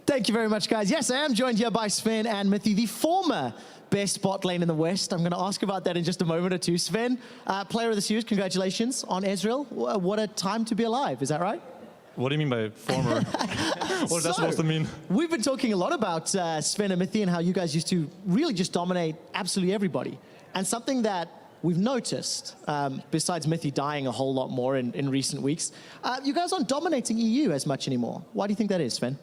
Thank you very much, guys. Yes, I am joined here by Zven and Mithy, the former best bot lane in the West. I'm going to ask about that in just a moment or two. Zven, player of the series, congratulations on Ezreal. What a time to be alive, is that right? What do you mean by former? What is that supposed to mean? We've been talking a lot about Zven and Mithy and how you guys used to really just dominate absolutely everybody. And something that we've noticed, besides Mithy dying a whole lot more in recent weeks, you guys aren't dominating EU as much anymore. Why do you think that is, Zven?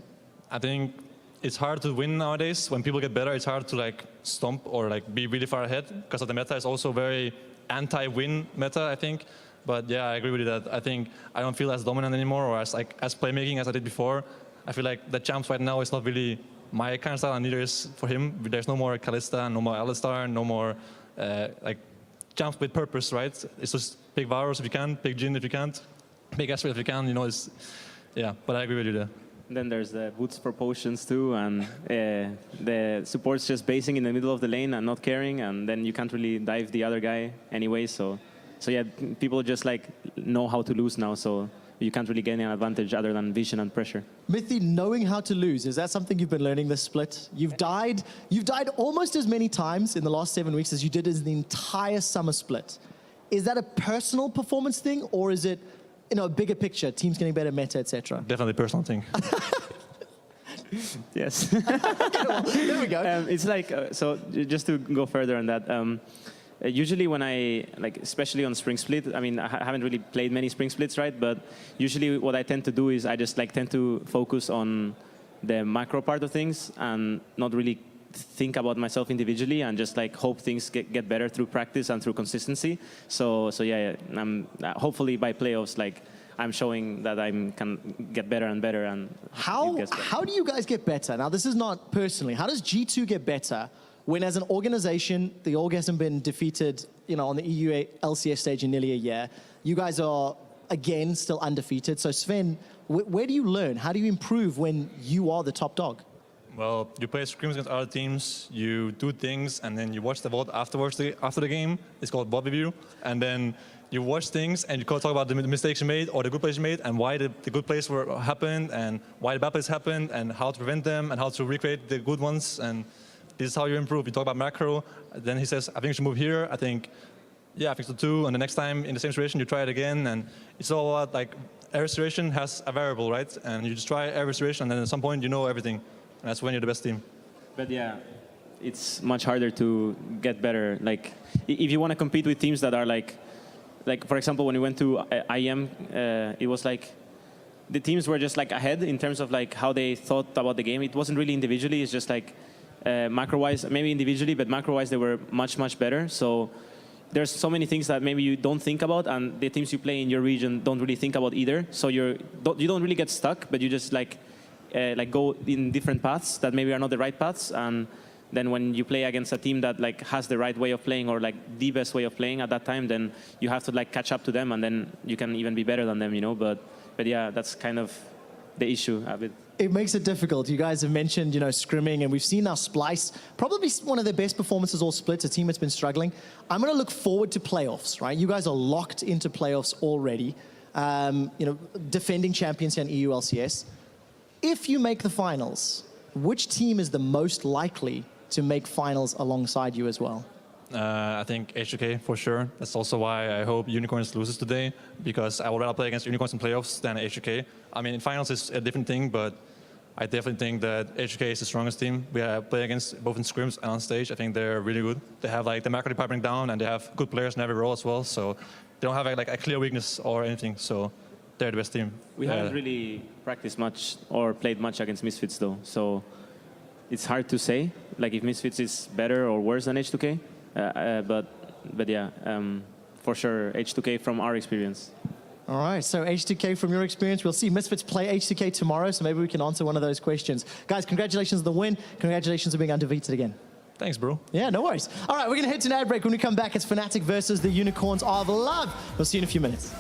I think it's hard to win nowadays. When people get better, it's hard to stomp or be really far ahead because of the meta is also very anti-win meta, I think. But yeah, I agree with you that I think I don't feel as dominant anymore or as playmaking as I did before. I feel like the champs right now is not really my kind of style, and neither is for him. There's no more Kalista, no more Alistar, no more champs with purpose, right? It's just pick Varus if you can, pick Jhin if you can't, pick Ezreal if you can. You know, yeah. But I agree with you there. Then there's the boots for potions too, and the support's just basing in the middle of the lane and not caring, and then you can't really dive the other guy anyway. So yeah, people just know how to lose now, so you can't really gain an advantage other than vision and pressure. Mithy, knowing how to lose, is that something you've been learning this split? You've died almost as many times in the last 7 weeks as you did in the entire summer split. Is that a personal performance thing, or is it a bigger picture, teams getting better, meta, etc.? Definitely a personal thing. Yes. Okay, well, there we go. It's so just to go further on that, usually when especially on Spring Split, I mean, I haven't really played many Spring Splits, right? But usually what I tend to do is I just tend to focus on the macro part of things and not really think about myself individually and just hope things get better through practice and through consistency. So yeah, hopefully by playoffs, I'm showing that I can get better and better. And how do you guys get better? Now, this is not personally. How does G2 get better when, as an organization, the org hasn't been defeated, on the EU LCS stage in nearly a year? You guys are again still undefeated. So Zven, where do you learn? How do you improve when you are the top dog? Well, you play scrims against other teams, you do things, and then you watch the VOD afterwards, after the game. It's called VOD review. And then you watch things, and you talk about the mistakes you made, or the good plays you made, and why the good plays happened, and why the bad plays happened, and how to prevent them, and how to recreate the good ones. And this is how you improve. You talk about macro, then he says, I think you should move here. I think, yeah, I think so too. And the next time in the same situation, you try it again. And it's all about, every situation has a variable, right? And you just try every situation, and then at some point, you know everything. And that's when you're the best team. But yeah, it's much harder to get better. If you want to compete with teams that are for example, when we went to IEM, it was the teams were just ahead in terms of how they thought about the game. It wasn't really individually. It's just macro-wise, maybe individually, but macro-wise they were much, much better. So there's so many things that maybe you don't think about, and the teams you play in your region don't really think about either. So you don't really get stuck, but you just go in different paths that maybe are not the right paths. And then when you play against a team that has the right way of playing, or the best way of playing at that time, then you have to catch up to them, and then you can even be better than them, But yeah, that's kind of the issue a bit. It makes it difficult. You guys have mentioned, scrimming, and we've seen now Splice, probably one of their best performances all splits, a team that's been struggling. I'm going to look forward to playoffs, right? You guys are locked into playoffs already, defending champions here in EU LCS. If you make the finals, which team is the most likely to make finals alongside you as well? I think H2K for sure. That's also why I hope Unicorns loses today, because I would rather play against Unicorns in playoffs than H2K. I mean, in finals is a different thing, but I definitely think that H2K is the strongest team. We play against both in scrims and on stage. I think they're really good. They have the macro department down, and they have good players in every role as well. So they don't have a clear weakness or anything. So they're the best team. We haven't really practiced much or played much against Misfits though, so it's hard to say if Misfits is better or worse than H2K. But yeah, for sure H2K from our experience. All right, so H2K from your experience. We'll see Misfits play H2K tomorrow, so maybe we can answer one of those questions. Guys, congratulations on the win. Congratulations on being undefeated again. Thanks, bro. Yeah, no worries. All right, we're going to head to an ad break. When we come back, it's Fnatic versus the Unicorns of Love. We'll see you in a few minutes.